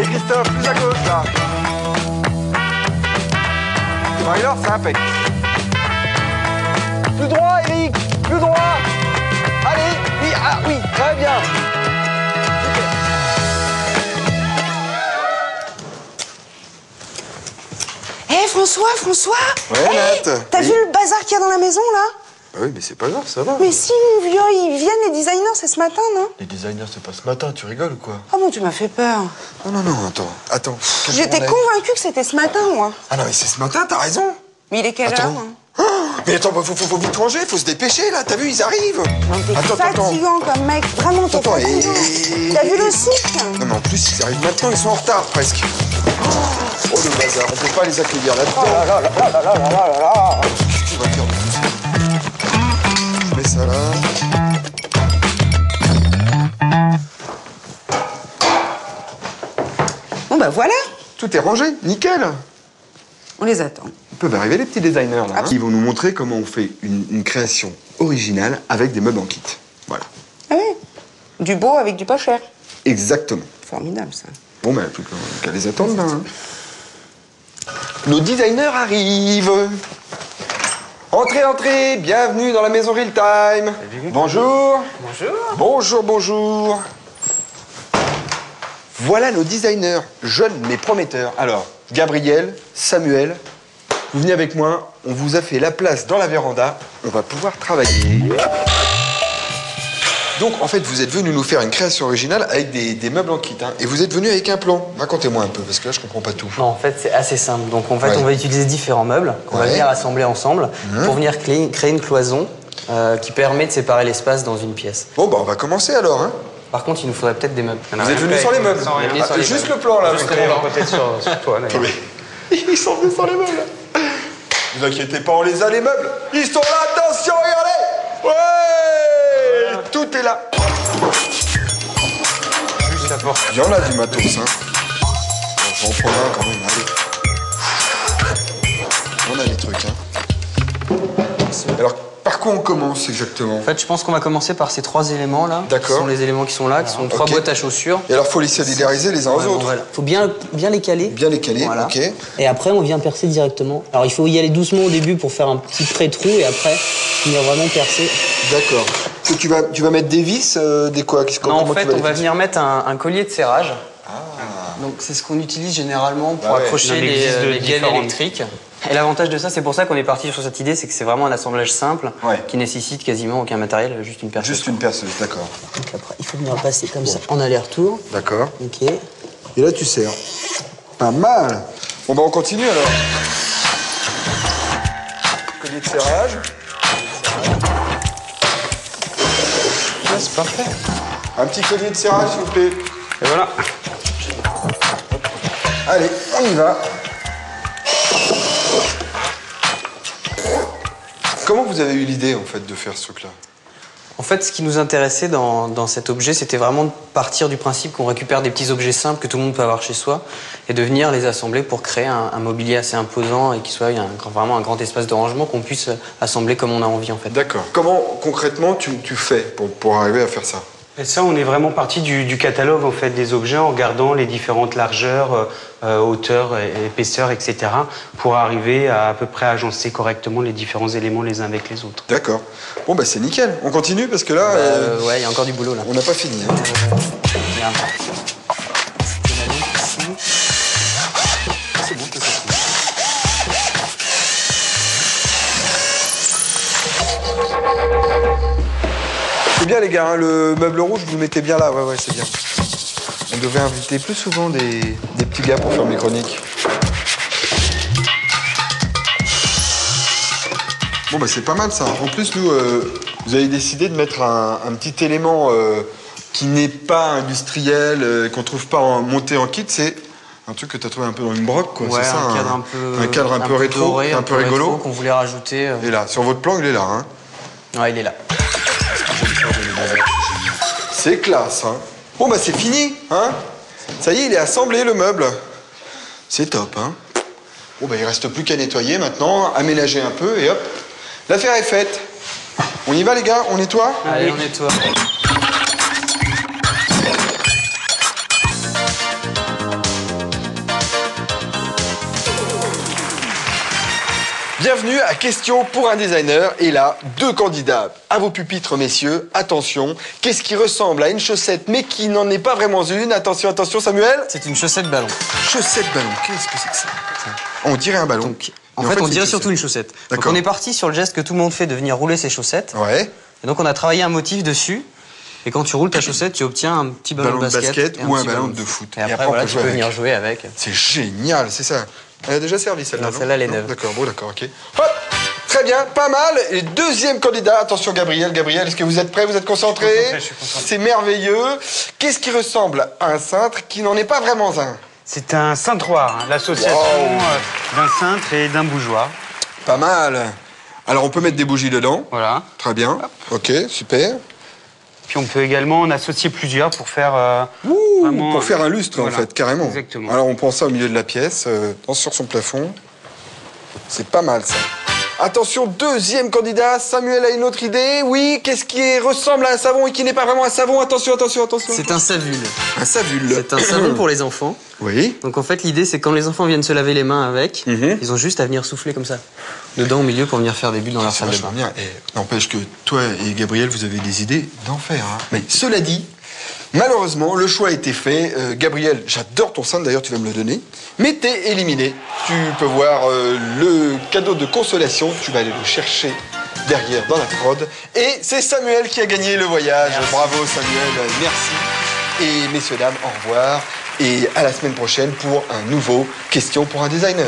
Christophe, plus à gauche là. Marie-Laure, c'est impec. Plus droit, Eric, plus droit. Allez, oui, ah oui, très bien. Hé, François Ouais, hey, Nat. t'as vu le bazar qu'il y a dans la maison, là? Ah oui, mais c'est pas grave, ça va. Mais si, mon vieux, ils viennent, les designers, c'est ce matin, non? Les designers, c'est pas ce matin, tu rigoles ou quoi? Ah bon, tu m'as fait peur. Non, attends. J'étais convaincue que c'était ce matin, moi. Ah non, mais c'est ce matin, t'as raison. Mais il est quelle heure, hein? Oh, mais attends, faut vite ranger, faut se dépêcher, là, t'as vu, ils arrivent. Non, t'es fatigant comme mec, vraiment, t'es fatigant. T'as vu le cycle? Non, mais en plus, ils arrivent maintenant, ils sont en retard, presque. Oh, le bazar, on peut pas les accueillir là-dedans. Oh là là là là là là là là. Qu'est-ce qu'on va faire de tout ça? Je mets ça là. Bon, bah voilà. Tout est rangé, nickel. On les attend. Ils peuvent arriver, les petits designers, là. Ils vont nous montrer comment on fait une création originale avec des meubles en kit. Voilà. Ah oui. Du beau avec du pas cher. Exactement. Formidable, ça. Bon, ben, plus qu'à les attendre, là. Hein. Nos designers arrivent. Entrez, bienvenue dans la maison Real Time. Bonjour. Bonjour. Voilà nos designers, jeunes mais prometteurs. Alors, Gabriel, Samuel, vous venez avec moi, on vous a fait la place dans la véranda, on va pouvoir travailler. Donc, en fait, vous êtes venus nous faire une création originale avec des meubles en kit, hein. Et vous êtes venus avec un plan. Racontez-moi un peu, parce que là, je comprends pas tout. Non, en fait, c'est assez simple. Donc, en fait, Ouais. on va utiliser différents meubles qu'on va venir assembler ensemble pour venir créer une cloison qui permet de séparer l'espace dans une pièce. Bon, bah, on va commencer alors, hein. Par contre, il nous faudrait peut-être des meubles. Vous êtes venus sans les meubles. Juste le plan, là. Juste le plan. Peut-être sur toi, d'ailleurs. Ils sont venus sans les meubles. Vous inquiétez pas, on les a, les meubles. Ils sont là, attention, regardez. Ouais, tout est là. Juste la porte. Il y en a du matos, hein. Bon, j'en prends un quand même, allez. On a des trucs, hein. Alors, par quoi on commence exactement? En fait, je pense qu'on va commencer par ces trois éléments-là. D'accord. Ce sont les éléments qui sont là, qui sont trois Ok. boîtes à chaussures. Et alors, faut les solidariser les uns aux Ouais, bon, autres. voilà. Faut bien les caler. Bien les caler, Voilà. ok. Et après, on vient percer directement. Alors, il faut y aller doucement au début pour faire un petit pré-trou et après, venir vraiment percer. D'accord. Tu vas mettre des vis, des quoi? Non, en Comment fait, tu vas on les va fixer? venir mettre un collier de serrage. Donc, c'est ce qu'on utilise généralement pour Ah ouais. accrocher Il y en existe de les gaines différentes. électriques. Et l'avantage de ça, c'est pour ça qu'on est parti sur cette idée, c'est que c'est vraiment un assemblage simple Ouais. qui nécessite quasiment aucun matériel, juste une perceuse. Juste une perceuse, d'accord. Donc après, il faut venir le passer comme ça en aller-retour. D'accord. Ok. Et là, tu serres. Pas mal. Bon, bah, on continue alors. Collier de serrage. Ah, c'est parfait. Un petit collier de serrage, s'il vous plaît. Et voilà. Allez, on y va. Comment vous avez eu l'idée, en fait, de faire ce truc-là? En fait, ce qui nous intéressait dans cet objet, c'était vraiment de partir du principe qu'on récupère des petits objets simples que tout le monde peut avoir chez soi et de venir les assembler pour créer un mobilier assez imposant et qui soit vraiment un grand espace de rangement qu'on puisse assembler comme on a envie, en fait. D'accord. Comment, concrètement, tu fais pour arriver à faire ça? Et ça, on est vraiment parti du catalogue en fait des objets en regardant les différentes largeurs, hauteurs, épaisseurs, etc. pour arriver à peu près agencer correctement les différents éléments les uns avec les autres. D'accord. Bon, bah, c'est nickel. On continue parce que là, Ouais, il y a encore du boulot là. on n'a pas fini. Hein. Regarde. C'est bien, les gars, hein, le meuble rouge, vous le mettez bien là. Ouais, c'est bien. On devrait inviter plus souvent des petits gars pour faire mes chroniques. Bon, bah, c'est pas mal, ça. En plus, nous, vous avez décidé de mettre un petit élément qui n'est pas industriel, qu'on trouve pas monté en kit. C'est un truc que tu as trouvé un peu dans une broc, quoi. Ouais, c'est ça, un cadre un peu rétro, doré, un peu rigolo. qu'on voulait rajouter. Et là, sur votre plan, il est là, hein. Ouais, il est là. C'est classe, hein. Bon, bah, c'est fini, hein. Ça y est, il est assemblé, le meuble. C'est top, hein. Bon, bah, il reste plus qu'à nettoyer maintenant, aménager un peu, et hop. L'affaire est faite. On y va, les gars? On nettoie? Allez, on nettoie. Bienvenue à Question pour un designer. Et là, 2 candidats. À vos pupitres, messieurs. Attention. Qu'est-ce qui ressemble à une chaussette, mais qui n'en est pas vraiment une? Attention, attention, Samuel. C'est une chaussette ballon. Chaussette ballon. Qu'est-ce que c'est que ça? On dirait un ballon. Donc, en fait, on dirait surtout une chaussette. Donc, on est parti sur le geste que tout le monde fait de venir rouler ses chaussettes. Ouais. Et donc, on a travaillé un motif dessus. Et quand tu roules ta chaussette, tu obtiens un petit ballon de basket ou un ballon de foot. Et après, voilà, tu peux venir jouer avec. C'est génial, c'est ça. Elle a déjà servi celle-là, non? Celle-là, elle est neuve. D'accord, bon, d'accord, ok. Hop, très bien, pas mal. Et 2e candidat, attention Gabriel. Gabriel, est-ce que vous êtes prêt? Vous êtes concentré? Je suis concentré. C'est merveilleux. Qu'est-ce qui ressemble à un cintre qui n'en est pas vraiment un? C'est un cintroir, l'association d'un cintre et d'un bougeoir. Pas mal. Alors on peut mettre des bougies dedans. Voilà. Très bien. Ok, super. Puis on peut également en associer plusieurs pour faire vraiment... Pour faire un lustre, Voilà. en fait, carrément. Exactement. Alors on prend ça au milieu de la pièce, sur son plafond. C'est pas mal, ça. Attention, 2e candidat. Samuel a une autre idée. Oui, qu'est-ce qui ressemble à un savon et qui n'est pas vraiment un savon? Attention, attention, attention. C'est un savule. Un savule. C'est un savon pour les enfants. Oui. Donc en fait, l'idée, c'est quand les enfants viennent se laver les mains avec, Mhm. ils ont juste à venir souffler comme ça, dedans au milieu pour venir faire des bulles dans leur C'est salle de vachement bain. bien. Et n'empêche que toi et Gabriel, vous avez des idées d'enfer. Hein. Mais cela dit, malheureusement, le choix a été fait. Gabriel, j'adore ton cintre, d'ailleurs, tu vas me le donner. Mais t'es éliminé. Tu peux voir le cadeau de consolation. Tu vas aller le chercher derrière dans la prod. Et c'est Samuel qui a gagné le voyage. Merci. Bravo Samuel, merci. Et messieurs, dames, au revoir. Et à la semaine prochaine pour un nouveau Question pour un designer.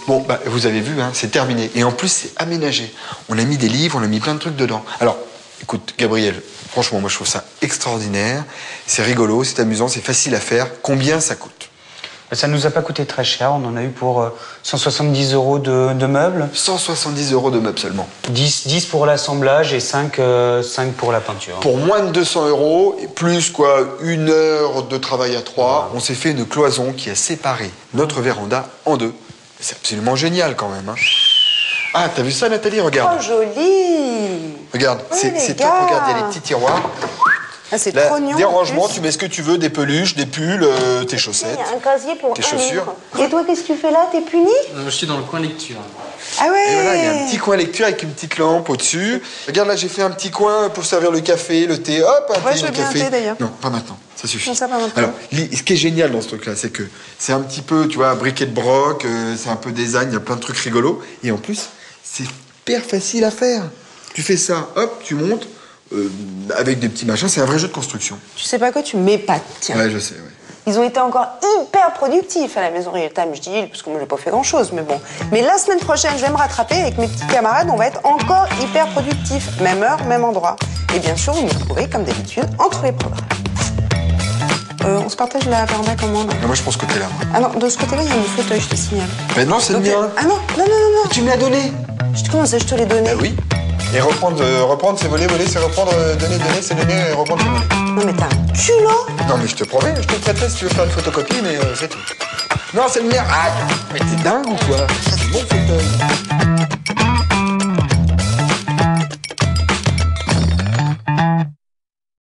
Bon, bah, vous avez vu, hein, c'est terminé. Et en plus, c'est aménagé. On a mis des livres, on a mis plein de trucs dedans. Alors, écoute, Gabriel, franchement, moi, je trouve ça extraordinaire. C'est rigolo, c'est amusant, c'est facile à faire. Combien ça coûte? Ça ne nous a pas coûté très cher. On en a eu pour 170 € de meubles. 170 € de meubles seulement. 10 pour l'assemblage et 5 pour la peinture. Pour moins de 200 €, et plus quoi, 1 heure de travail à 3, on s'est fait une cloison qui a séparé notre véranda en 2. C'est absolument génial quand même. Hein. Ah, t'as vu ça, Nathalie? Regarde. Oh, joli. Regarde, Ouais, les c'est top. gars. Regarde, il y a les petits tiroirs. Ah, c'est Là, trop mignon. des en rangements, plus. tu mets ce que tu veux, des peluches, des pulls, tes Il chaussettes. y a un casier pour Tes un chaussures. livre. Et toi, qu'est-ce que tu fais là? T'es puni? Je suis dans le coin lecture. Ah ouais. Et voilà, il y a un petit coin lecture avec une petite lampe au-dessus. Regarde, là, j'ai fait un petit coin pour servir le café, le thé. Hop, un Ouais, thé, je le veux bien un café. thé, d'ailleurs. Non, pas maintenant. Ça suffit. Non, ça, pas maintenant. Alors, ce qui est génial dans ce truc-là, c'est que c'est un petit peu, tu vois, briquet de broc, c'est un peu design, il y a plein de trucs rigolos. Et en plus, c'est hyper facile à faire. Tu fais ça, hop, tu montes, avec des petits machins. C'est un vrai jeu de construction. Tu sais pas quoi, tu m'épates, tiens. Ouais, je sais, ouais. Ils ont été encore hyper productifs à la maison Real Time, je dis, parce que moi j'ai pas fait grand chose, mais bon. Mais la semaine prochaine, je vais me rattraper avec mes petits camarades, on va être encore hyper productifs. Même heure, même endroit. Et bien sûr, vous me retrouvez comme d'habitude entre les programmes. On se partage la véranda comment là? Ah, moi, je pense que t'es là. Ah non, de ce côté-là, il y a mon fauteuil, je te signale. Mais non, c'est le mien. Ah non, non, non, non, non. Tu me l'as donné. Comment ça, je te l'ai donné? Oui. Et reprendre, c'est voler, c'est reprendre, donner, c'est donner, et reprendre, c'est voler. Non mais t'as un culot. Non, mais je te promets, je te le prêterai si tu veux faire une photocopie, mais c'est tout. Non, c'est le mien. Ah, mais t'es dingue ou quoi? C'est mon fauteuil.